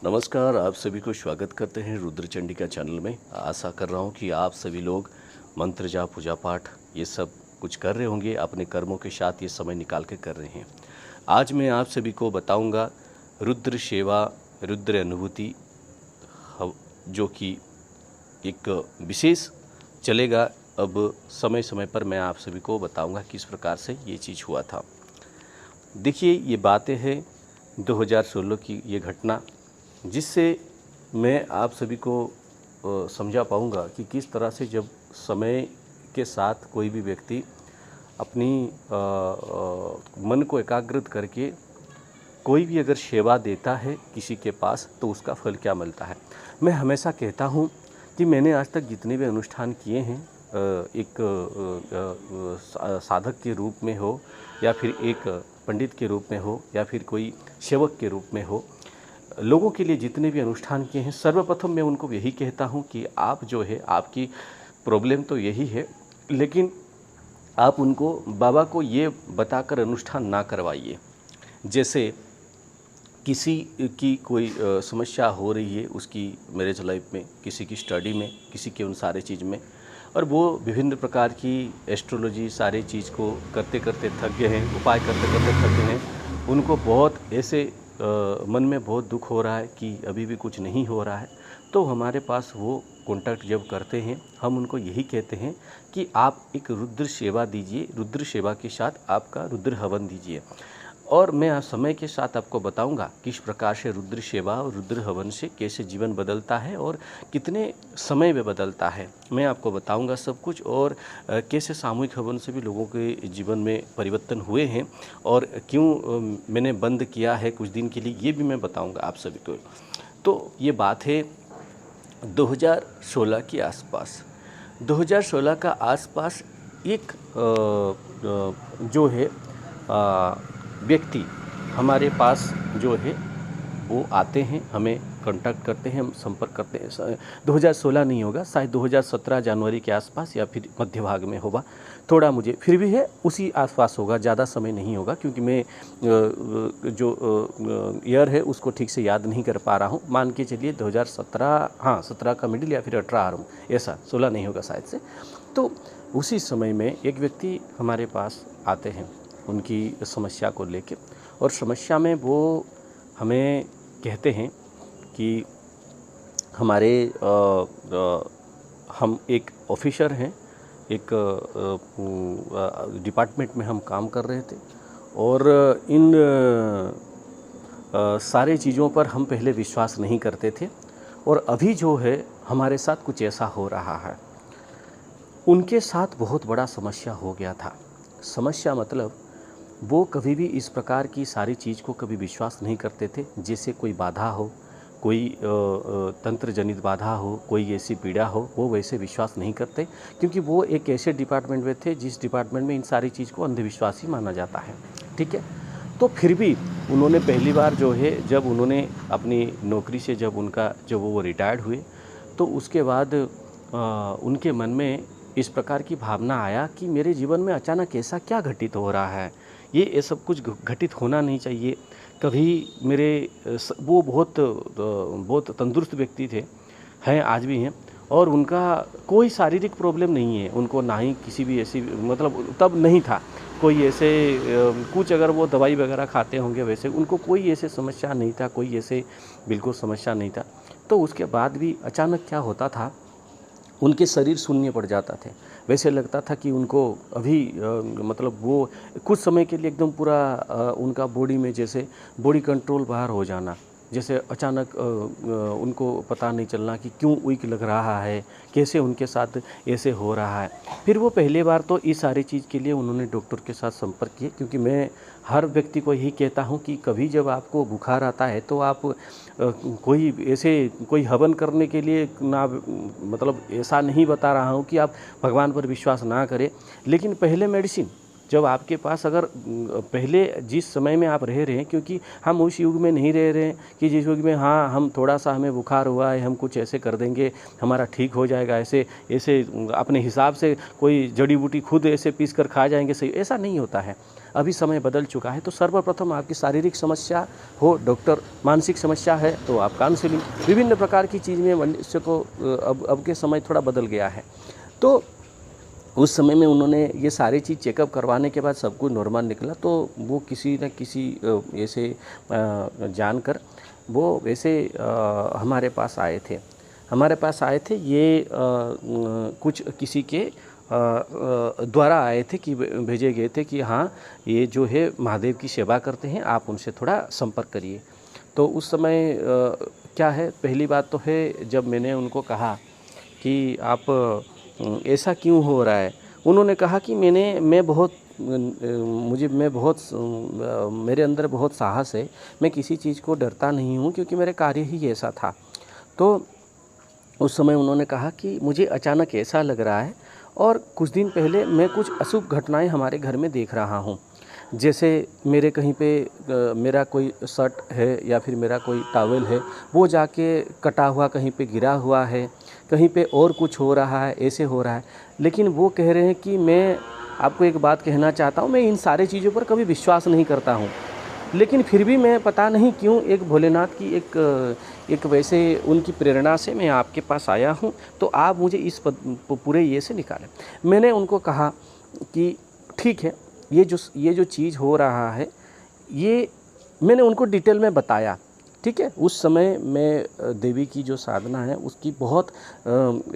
नमस्कार, आप सभी को स्वागत करते हैं रुद्र चंडिका चैनल में। आशा कर रहा हूँ कि आप सभी लोग मंत्र जाप पूजा पाठ ये सब कुछ कर रहे होंगे, अपने कर्मों के साथ ये समय निकाल के कर रहे हैं। आज मैं आप सभी को बताऊंगा रुद्र सेवा, रुद्र अनुभूति, जो कि एक विशेष चलेगा। अब समय समय पर मैं आप सभी को बताऊंगा किस प्रकार से ये चीज़ हुआ था। देखिए, ये बातें हैं 2016 की ये घटना, जिससे मैं आप सभी को समझा पाऊँगा कि किस तरह से जब समय के साथ कोई भी व्यक्ति अपनी मन को एकाग्रित करके कोई भी अगर सेवा देता है किसी के पास, तो उसका फल क्या मिलता है। मैं हमेशा कहता हूँ कि मैंने आज तक जितने भी अनुष्ठान किए हैं, एक साधक के रूप में हो या फिर एक पंडित के रूप में हो या फिर कोई सेवक के रूप में हो, लोगों के लिए जितने भी अनुष्ठान किए हैं, सर्वप्रथम मैं उनको यही कहता हूं कि आप जो है, आपकी प्रॉब्लम तो यही है, लेकिन आप उनको बाबा को ये बताकर अनुष्ठान ना करवाइए। जैसे किसी की कोई समस्या हो रही है उसकी मैरिज लाइफ में, किसी की स्टडी में, किसी के उन सारे चीज़ में, और वो विभिन्न प्रकार की एस्ट्रोलॉजी सारी चीज़ को करते करते थक गए हैं, उपाय करते करते थक गए हैं। उनको बहुत ऐसे मन में बहुत दुख हो रहा है कि अभी भी कुछ नहीं हो रहा है, तो हमारे पास वो कॉन्टैक्ट जब करते हैं, हम उनको यही कहते हैं कि आप एक रुद्र सेवा दीजिए, रुद्र सेवा के साथ आपका रुद्र हवन दीजिए। और मैं समय के साथ आपको बताऊंगा किस प्रकार से रुद्र सेवा और रुद्र हवन से कैसे जीवन बदलता है और कितने समय में बदलता है, मैं आपको बताऊंगा सब कुछ। और कैसे सामूहिक हवन से भी लोगों के जीवन में परिवर्तन हुए हैं और क्यों मैंने बंद किया है कुछ दिन के लिए, ये भी मैं बताऊंगा आप सभी को। तो ये बात है 2016 के आसपास। 2016 का आसपास एक जो है व्यक्ति हमारे पास जो है वो आते हैं, हमें कांटेक्ट करते हैं, हम संपर्क करते हैं। 2016 नहीं होगा, शायद 2017 जनवरी के आसपास या फिर मध्य भाग में होगा, थोड़ा मुझे फिर भी है उसी आसपास होगा, ज़्यादा समय नहीं होगा, क्योंकि मैं जो ईयर है उसको ठीक से याद नहीं कर पा रहा हूँ। मान के चलिए 2017, हाँ 17 का मिडिल या फिर 18 आरंभ, ऐसा 16 नहीं होगा शायद से। तो उसी समय में एक व्यक्ति हमारे पास आते हैं उनकी समस्या को लेके, और समस्या में वो हमें कहते हैं कि हमारे हम एक ऑफिसर हैं, एक डिपार्टमेंट में हम काम कर रहे थे, और इन सारे चीज़ों पर हम पहले विश्वास नहीं करते थे, और अभी जो है हमारे साथ कुछ ऐसा हो रहा है। उनके साथ बहुत बड़ा समस्या हो गया था। समस्या मतलब वो कभी भी इस प्रकार की सारी चीज़ को कभी विश्वास नहीं करते थे, जैसे कोई बाधा हो, कोई तंत्र जनित बाधा हो, कोई ऐसी पीड़ा हो, वो वैसे विश्वास नहीं करते, क्योंकि वो एक ऐसे डिपार्टमेंट में थे जिस डिपार्टमेंट में इन सारी चीज़ को अंधविश्वास ही माना जाता है। ठीक है, तो फिर भी उन्होंने पहली बार जो है, जब उन्होंने अपनी नौकरी से जब वो रिटायर्ड हुए, तो उसके बाद उनके मन में इस प्रकार की भावना आया कि मेरे जीवन में अचानक ऐसा क्या घटित हो रहा है, ये सब कुछ घटित होना नहीं चाहिए। कभी वो बहुत तंदुरुस्त व्यक्ति थे, हैं आज भी हैं, और उनका कोई शारीरिक प्रॉब्लम नहीं है, उनको ना ही किसी भी ऐसी, मतलब तब नहीं था कोई ऐसे कुछ, अगर वो दवाई वगैरह खाते होंगे वैसे, उनको कोई ऐसे समस्या नहीं था, कोई ऐसे बिल्कुल समस्या नहीं था। तो उसके बाद भी अचानक क्या होता था, उनके शरीर शून्य पड़ जाता थे, वैसे लगता था कि उनको अभी मतलब वो कुछ समय के लिए एकदम पूरा उनका बॉडी में जैसे बॉडी कंट्रोल बाहर हो जाना, जैसे अचानक उनको पता नहीं चलना कि क्यों वीक लग रहा है, कैसे उनके साथ ऐसे हो रहा है। फिर वो पहली बार तो इस सारी चीज़ के लिए उन्होंने डॉक्टर के साथ संपर्क किए, क्योंकि मैं हर व्यक्ति को यही कहता हूँ कि कभी जब आपको बुखार आता है तो आप कोई हवन करने के लिए ना, मतलब ऐसा नहीं बता रहा हूँ कि आप भगवान पर विश्वास ना करें, लेकिन पहले मेडिसिन जब आपके पास, अगर पहले जिस समय में आप रह रहे हैं, क्योंकि हम उस युग में नहीं रह रहे हैं कि जिस युग में हाँ हम थोड़ा सा हमें बुखार हुआ है, हम कुछ ऐसे कर देंगे हमारा ठीक हो जाएगा, ऐसे ऐसे अपने हिसाब से कोई जड़ी बूटी खुद ऐसे पीस कर खा जाएंगे, सही, ऐसा नहीं होता है। अभी समय बदल चुका है। तो सर्वप्रथम आपकी शारीरिक समस्या हो डॉक्टर, मानसिक समस्या है तो आप काउंसलिंग, विभिन्न प्रकार की चीज़ में मनुष्य को अब के समय थोड़ा बदल गया है। तो उस समय में उन्होंने ये सारी चीज़ चेकअप करवाने के बाद सब कुछ नॉर्मल निकला। तो वो किसी न किसी ऐसे जानकर वो वैसे हमारे पास आए थे। ये कुछ किसी के द्वारा आए थे कि भेजे गए थे कि हाँ ये जो है महादेव की सेवा करते हैं, आप उनसे थोड़ा संपर्क करिए। तो उस समय क्या है, पहली बात तो है जब मैंने उनको कहा कि आप ऐसा क्यों हो रहा है, उन्होंने कहा कि मेरे अंदर बहुत साहस है, मैं किसी चीज़ को डरता नहीं हूँ क्योंकि मेरे कार्य ही ऐसा था। तो उस समय उन्होंने कहा कि मुझे अचानक ऐसा लग रहा है और कुछ दिन पहले मैं कुछ अशुभ घटनाएं हमारे घर में देख रहा हूँ। जैसे मेरे कहीं पे मेरा कोई शर्ट है या फिर मेरा कोई टॉवेल है वो जाके कटा हुआ कहीं पे गिरा हुआ है, कहीं पे और कुछ हो रहा है, ऐसे हो रहा है। लेकिन वो कह रहे हैं कि मैं आपको एक बात कहना चाहता हूँ, मैं इन सारी चीज़ों पर कभी विश्वास नहीं करता हूँ, लेकिन फिर भी मैं पता नहीं क्यों एक भोलेनाथ की एक वैसे उनकी प्रेरणा से मैं आपके पास आया हूँ, तो आप मुझे इस पूरे ये से निकालें। मैंने उनको कहा कि ठीक है, ये जो चीज़ हो रहा है ये मैंने उनको डिटेल में बताया। ठीक है, उस समय मैं देवी की जो साधना है उसकी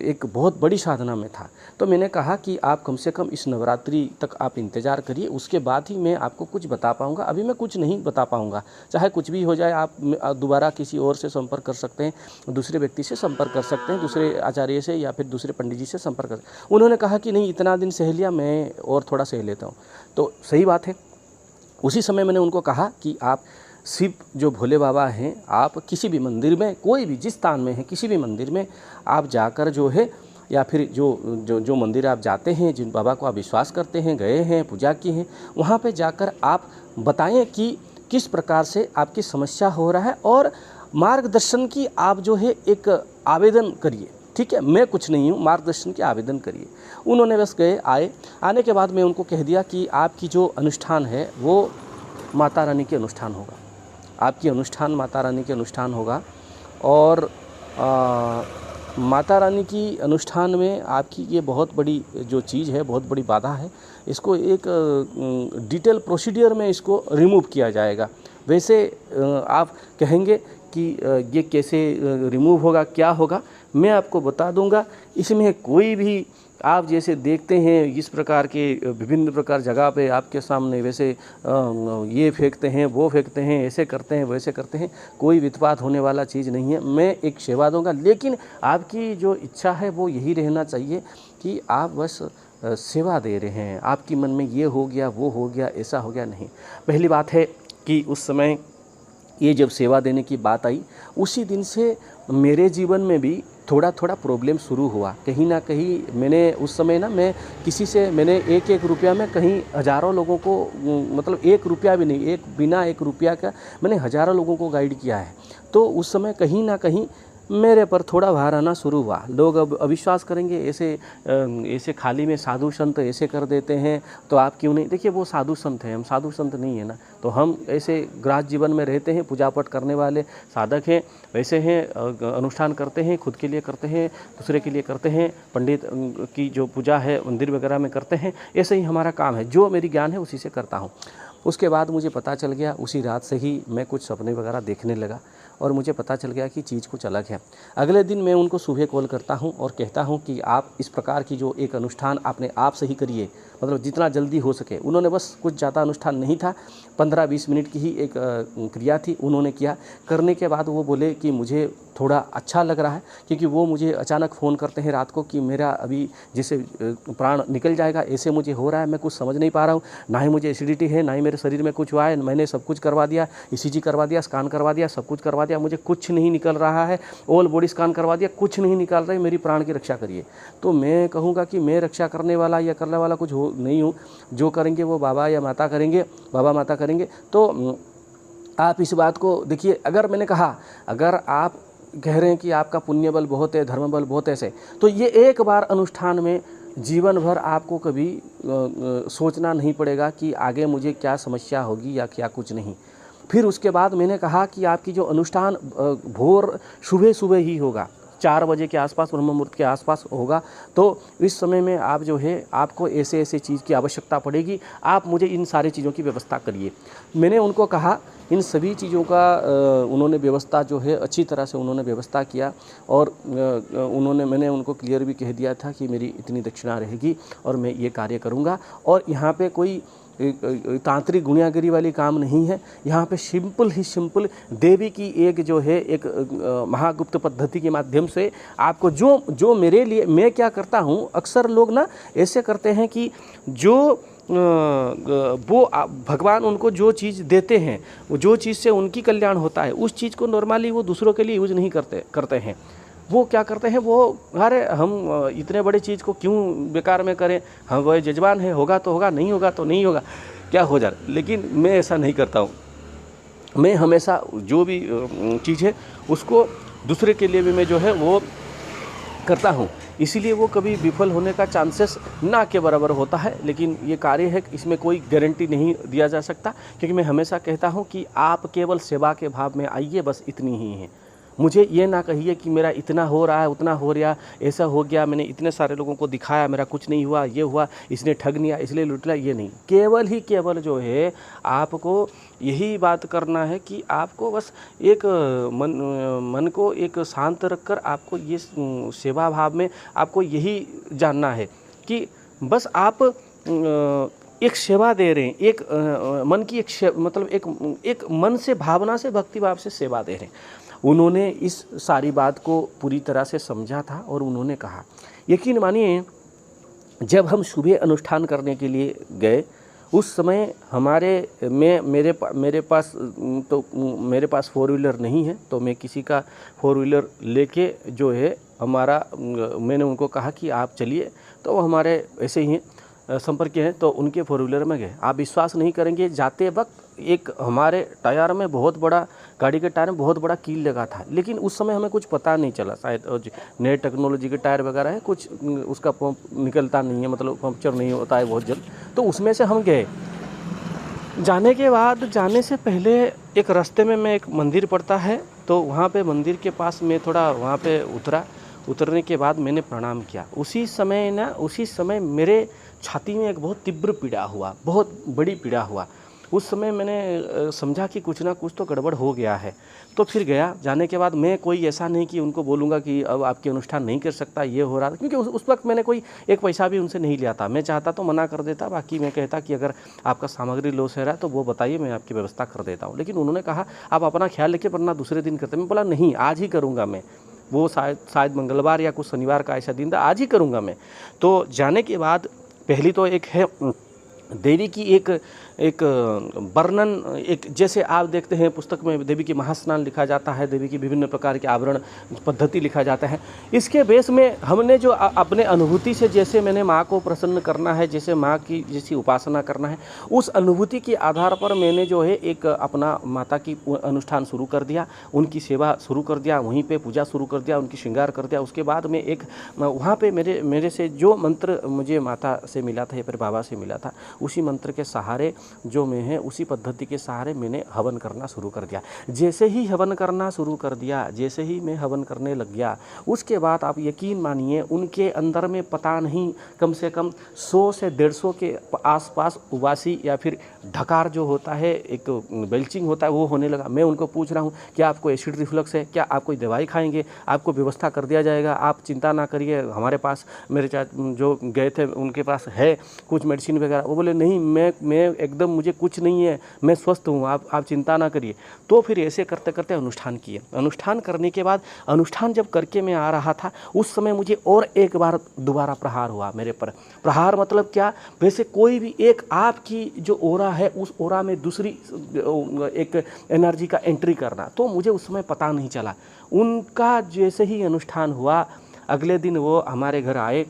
एक बहुत बड़ी साधना में था। तो मैंने कहा कि आप कम से कम इस नवरात्रि तक आप इंतज़ार करिए, उसके बाद ही मैं आपको कुछ बता पाऊँगा। अभी मैं कुछ नहीं बता पाऊँगा, चाहे कुछ भी हो जाए। आप दोबारा किसी और से संपर्क कर सकते हैं, दूसरे व्यक्ति से संपर्क कर सकते हैं, दूसरे आचार्य से या फिर दूसरे पंडित जी से संपर्क कर। उन्होंने कहा कि नहीं, इतना दिन सह लिया, मैं और थोड़ा सह लेता हूँ। तो सही बात है। उसी समय मैंने उनको कहा कि आप शिव जो भोले बाबा हैं, आप किसी भी मंदिर में, कोई भी जिस स्थान में है, किसी भी मंदिर में आप जाकर जो है, या फिर जो मंदिर आप जाते हैं, जिन बाबा को आप विश्वास करते हैं, गए हैं, पूजा की हैं, वहाँ पे जाकर आप बताएं कि किस प्रकार से आपकी समस्या हो रहा है और मार्गदर्शन की आप जो है एक आवेदन करिए। ठीक है, मैं कुछ नहीं हूँ, मार्गदर्शन के आवेदन करिए। उन्होंने बस आने के बाद मैं उनको कह दिया कि आपकी जो अनुष्ठान है वो माता रानी के अनुष्ठान होगा, आपकी अनुष्ठान माता रानी के अनुष्ठान होगा। और माता रानी की अनुष्ठान में आपकी ये बहुत बड़ी जो चीज़ है, बहुत बड़ी बाधा है, इसको एक डिटेल प्रोसीडियर में इसको रिमूव किया जाएगा। वैसे आप कहेंगे कि ये कैसे रिमूव होगा, क्या होगा, मैं आपको बता दूंगा। इसमें कोई भी आप जैसे देखते हैं इस प्रकार के विभिन्न प्रकार जगह पे आपके सामने वैसे ये फेंकते हैं, वो फेंकते हैं, ऐसे करते हैं, वैसे करते हैं, कोई वित्पात होने वाला चीज़ नहीं है। मैं एक सेवा दूंगा, लेकिन आपकी जो इच्छा है वो यही रहना चाहिए कि आप बस सेवा दे रहे हैं। आपकी मन में ये हो गया, वो हो गया, ऐसा हो गया, नहीं। पहली बात है कि उस समय ये जब सेवा देने की बात आई, उसी दिन से मेरे जीवन में भी थोड़ा थोड़ा प्रॉब्लम शुरू हुआ। कहीं ना कहीं मैंने उस समय ना, मैं किसी से मैंने एक रुपया में कहीं हज़ारों लोगों को, मतलब 1 रुपया भी नहीं, बिना 1 रुपया का मैंने हज़ारों लोगों को गाइड किया है। तो उस समय कहीं ना कहीं मेरे पर थोड़ा भार आना शुरू हुआ। लोग अब अविश्वास करेंगे, ऐसे खाली में साधु संत ऐसे कर देते हैं तो आप क्यों नहीं। देखिए, वो साधु संत हैं, हम साधु संत नहीं है ना। तो हम ऐसे गृहस्थ जीवन में रहते हैं, पूजा पाठ करने वाले साधक हैं, वैसे हैं, अनुष्ठान करते हैं, खुद के लिए करते हैं, दूसरे के लिए करते हैं, पंडित की जो पूजा है मंदिर वगैरह में करते हैं। ऐसे ही हमारा काम है, जो मेरी ज्ञान है उसी से करता हूँ। उसके बाद मुझे पता चल गया, उसी रात से ही मैं कुछ सपने वगैरह देखने लगा और मुझे पता चल गया कि चीज़ कुछ अलग है। अगले दिन मैं उनको सुबह कॉल करता हूं और कहता हूं कि आप इस प्रकार की जो एक अनुष्ठान अपने आप से ही करिए, मतलब जितना जल्दी हो सके। उन्होंने बस कुछ ज़्यादा अनुष्ठान नहीं था, 15-20 मिनट की ही एक क्रिया थी, उन्होंने किया। करने के बाद वो बोले कि मुझे थोड़ा अच्छा लग रहा है, क्योंकि वो मुझे अचानक फ़ोन करते हैं रात को कि मेरा अभी जैसे प्राण निकल जाएगा, ऐसे मुझे हो रहा है, मैं कुछ समझ नहीं पा रहा हूँ, ना ही मुझे एसिडिटी है, ना ही मेरे शरीर में कुछ हुआ है। मैंने सब कुछ करवा दिया, ECG करवा दिया, स्कैन करवा दिया, सब कुछ करवा दिया, मुझे कुछ नहीं निकल रहा है। ऑल बॉडी स्कैन करवा दिया, कुछ नहीं निकाल रही, मेरी प्राण की रक्षा करिए। तो मैं कहूँगा कि मैं रक्षा करने वाला या करने वाला कुछ हो नहीं हूँ, जो करेंगे वो बाबा या माता करेंगे, बाबा माता करेंगे। तो आप इस बात को देखिए, अगर मैंने कहा, अगर आप कह रहे हैं कि आपका पुण्य बल बहुत है, धर्म बल बहुत है, ऐसे, तो ये एक बार अनुष्ठान में जीवन भर आपको कभी सोचना नहीं पड़ेगा कि आगे मुझे क्या समस्या होगी या क्या कुछ नहीं। फिर उसके बाद मैंने कहा कि आपकी जो अनुष्ठान भोर सुबह सुबह ही होगा, 4 बजे के आसपास, ब्रह्म मुहूर्त के आसपास होगा। तो इस समय में आप जो है आपको ऐसे ऐसे चीज़ की आवश्यकता पड़ेगी, आप मुझे इन सारी चीज़ों की व्यवस्था करिए। मैंने उनको कहा, इन सभी चीज़ों का उन्होंने व्यवस्था जो है अच्छी तरह से उन्होंने व्यवस्था किया। और मैंने उनको क्लियर भी कह दिया था कि मेरी इतनी दक्षिणा रहेगी और मैं ये कार्य करूँगा। और यहाँ पे कोई तांत्रिक गुनियागिरी वाली काम नहीं है। यहाँ पे सिंपल ही सिंपल देवी की एक जो है एक महागुप्त पद्धति के माध्यम से आपको जो मेरे लिए, मैं क्या करता हूँ, अक्सर लोग ना ऐसे करते हैं कि जो वो भगवान उनको जो चीज़ देते हैं, वो जो चीज़ से उनकी कल्याण होता है, उस चीज़ को नॉर्मली वो दूसरों के लिए यूज़ नहीं करते हैं। वो क्या करते हैं, वो अरे हम इतने बड़े चीज़ को क्यों बेकार में करें, हम वह जजमान है, होगा तो होगा, नहीं होगा तो नहीं होगा, क्या हो जा रहा। लेकिन मैं ऐसा नहीं करता हूँ। मैं हमेशा जो भी चीज़ है उसको दूसरे के लिए भी मैं जो है वो करता हूँ, इसीलिए वो कभी विफल होने का चांसेस ना के बराबर होता है। लेकिन ये कार्य है, इसमें कोई गारंटी नहीं दिया जा सकता, क्योंकि मैं हमेशा कहता हूँ कि आप केवल सेवा के भाव में आइए, बस इतनी ही है। मुझे ये ना कहिए कि मेरा इतना हो रहा है, उतना हो रहा, ऐसा हो गया, मैंने इतने सारे लोगों को दिखाया, मेरा कुछ नहीं हुआ, ये हुआ, इसने ठग लिया इसलिए लूट लिया, ये नहीं। केवल जो है आपको यही बात करना है कि आपको बस एक मन को एक शांत रखकर आपको ये सेवा भाव में आपको यही जानना है कि बस आप एक सेवा दे रहे हैं, एक मन की एक मन से, भावना से, भक्ति भाव से सेवा दे रहे हैं। उन्होंने इस सारी बात को पूरी तरह से समझा था और उन्होंने कहा, यकीन मानिए जब हम सुबह अनुष्ठान करने के लिए गए, उस समय मेरे पास 4 व्हीलर नहीं है, तो मैं किसी का 4 व्हीलर लेके जो है मैंने उनको कहा कि आप चलिए, तो वो हमारे ऐसे ही संपर्क हैं, तो उनके 4 व्हीलर में गए। आप विश्वास नहीं करेंगे, जाते वक्त एक हमारे टायर में बहुत बड़ा, गाड़ी के टायर में बहुत बड़ा कील लगा था, लेकिन उस समय हमें कुछ पता नहीं चला, शायद नए टेक्नोलॉजी के टायर वगैरह है, कुछ उसका पंप निकलता नहीं है, मतलब पंक्चर नहीं होता है बहुत जल्द, तो उसमें से हम गए। जाने के बाद, जाने से पहले एक रास्ते में एक मंदिर पड़ता है, तो वहाँ पे मंदिर के पास मैं थोड़ा वहाँ पे उतरने के बाद मैंने प्रणाम किया। उसी समय मेरे छाती में एक बहुत तीव्र पीड़ा हुआ, बहुत बड़ी पीड़ा हुआ। उस समय मैंने समझा कि कुछ ना कुछ तो गड़बड़ हो गया है, तो फिर गया। जाने के बाद मैं कोई ऐसा नहीं कि उनको बोलूँगा कि अब आपके अनुष्ठान नहीं कर सकता, ये हो रहा था, क्योंकि उस वक्त मैंने कोई एक पैसा भी उनसे नहीं लिया था। मैं चाहता तो मना कर देता, बाकी मैं कहता कि अगर आपका सामग्री लॉस हो रहा है तो वो बताइए, मैं आपकी व्यवस्था कर देता हूँ। लेकिन उन्होंने कहा आप अपना ख्याल रखिए, वरना दूसरे दिन करते। मैं बोला नहीं, आज ही करूँगा मैं। वो शायद मंगलवार या कुछ शनिवार का ऐसा दिन था, आज ही करूँगा मैं। तो जाने के बाद पहली तो एक है देवी की एक वर्णन, एक जैसे आप देखते हैं पुस्तक में देवी की महास्नान लिखा जाता है, देवी की विभिन्न प्रकार के आवरण पद्धति लिखा जाता है। इसके बेस में हमने जो अपने अनुभूति से, जैसे मैंने माँ को प्रसन्न करना है, जैसे माँ की जैसी उपासना करना है, उस अनुभूति के आधार पर मैंने जो है एक अपना माता की अनुष्ठान शुरू कर दिया, उनकी सेवा शुरू कर दिया, वहीं पर पूजा शुरू कर दिया, उनकी श्रृंगार कर दिया। उसके बाद में एक वहाँ पर मेरे से जो मंत्र मुझे माता से मिला था या फिर बाबा से मिला था, उसी मंत्र के सहारे जो मैं है, उसी पद्धति के सहारे मैंने हवन करना शुरू कर दिया। जैसे ही हवन करना शुरू कर दिया, जैसे ही मैं हवन करने लग गया, उसके बाद आप यकीन मानिए उनके अंदर में पता नहीं कम से कम 100 से 150 के आसपास उबासी या फिर ढकार जो होता है, एक बेल्चिंग होता है, वो होने लगा। मैं उनको पूछ रहा हूँ क्या आपको एसिड रिफ्लक्स है, क्या आप कोई दवाई खाएंगे, आपको व्यवस्था कर दिया जाएगा, आप चिंता ना करिए, हमारे पास मेरे जो गए थे उनके पास है कुछ मेडिसिन वगैरह। वो बोले नहीं, मैं एकदम, मुझे कुछ नहीं है, मैं स्वस्थ हूँ, आप चिंता ना करिए। तो फिर ऐसे करते करते अनुष्ठान किए। अनुष्ठान करने के बाद, अनुष्ठान जब करके मैं आ रहा था, उस समय मुझे और एक बार दोबारा प्रहार हुआ मेरे पर। प्रहार मतलब क्या, वैसे कोई भी एक आपकी जो ओरा है, उस ओरा में दूसरी एक एनर्जी का एंट्री करना, तो मुझे उस समय पता नहीं चला। उनका जैसे ही अनुष्ठान हुआ, अगले दिन वो हमारे घर आए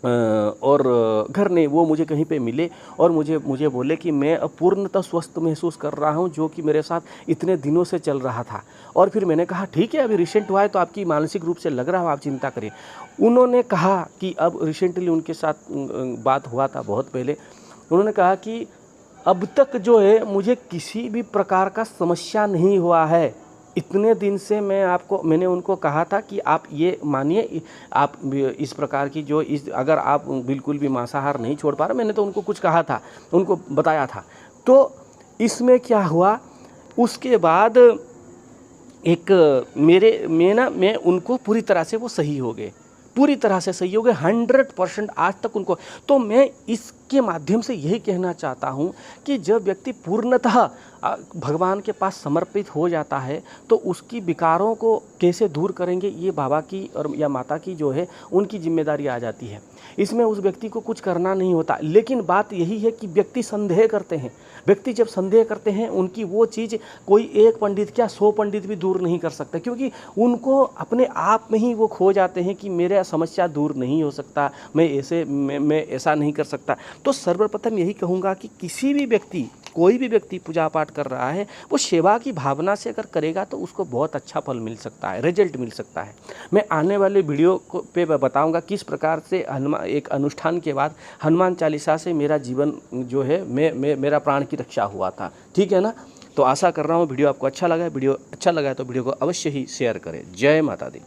और घर नहीं, वो मुझे कहीं पे मिले और मुझे बोले कि मैं अब पूर्णतः स्वस्थ महसूस कर रहा हूँ, जो कि मेरे साथ इतने दिनों से चल रहा था। और फिर मैंने कहा ठीक है, अभी रिसेंट हुआ है तो आपकी मानसिक रूप से लग रहा हो, आप चिंता करिए। उन्होंने कहा कि अब रिसेंटली उनके साथ बात हुआ था बहुत पहले, उन्होंने कहा कि अब तक जो है मुझे किसी भी प्रकार का समस्या नहीं हुआ है। इतने दिन से मैंने उनको कहा था कि आप ये मानिए, आप इस प्रकार की जो अगर आप बिल्कुल भी मांसाहार नहीं छोड़ पा रहे, मैंने तो उनको कुछ कहा था, उनको बताया था। तो इसमें क्या हुआ, उसके बाद मैं उनको पूरी तरह से वो सही हो गए, पूरी तरह से सही हो गए 100% आज तक उनको। तो मैं इसके माध्यम से यही कहना चाहता हूँ कि जब व्यक्ति पूर्णतः भगवान के पास समर्पित हो जाता है तो उसकी विकारों को कैसे दूर करेंगे, ये बाबा की और या माता की जो है उनकी जिम्मेदारी आ जाती है। इसमें उस व्यक्ति को कुछ करना नहीं होता। लेकिन बात यही है कि व्यक्ति संदेह करते हैं। व्यक्ति जब संदेह करते हैं, उनकी वो चीज़ कोई एक पंडित क्या 100 पंडित भी दूर नहीं कर सकते, क्योंकि उनको अपने आप में ही वो खो जाते हैं कि मेरा समस्या दूर नहीं हो सकता, मैं ऐसा नहीं कर सकता। तो सर्वप्रथम यही कहूँगा कि कोई भी व्यक्ति पूजा पाठ कर रहा है, वो सेवा की भावना से अगर करेगा तो उसको बहुत अच्छा फल मिल सकता है, रिजल्ट मिल सकता है। मैं आने वाले वीडियो पे बताऊंगा किस प्रकार से एक अनुष्ठान के बाद हनुमान चालीसा से मेरा जीवन जो है मेरा प्राण की रक्षा हुआ था। ठीक है ना। तो आशा कर रहा हूँ वीडियो आपको अच्छा लगा है। वीडियो अच्छा लगा है तो वीडियो को अवश्य ही शेयर करें। जय माता दी।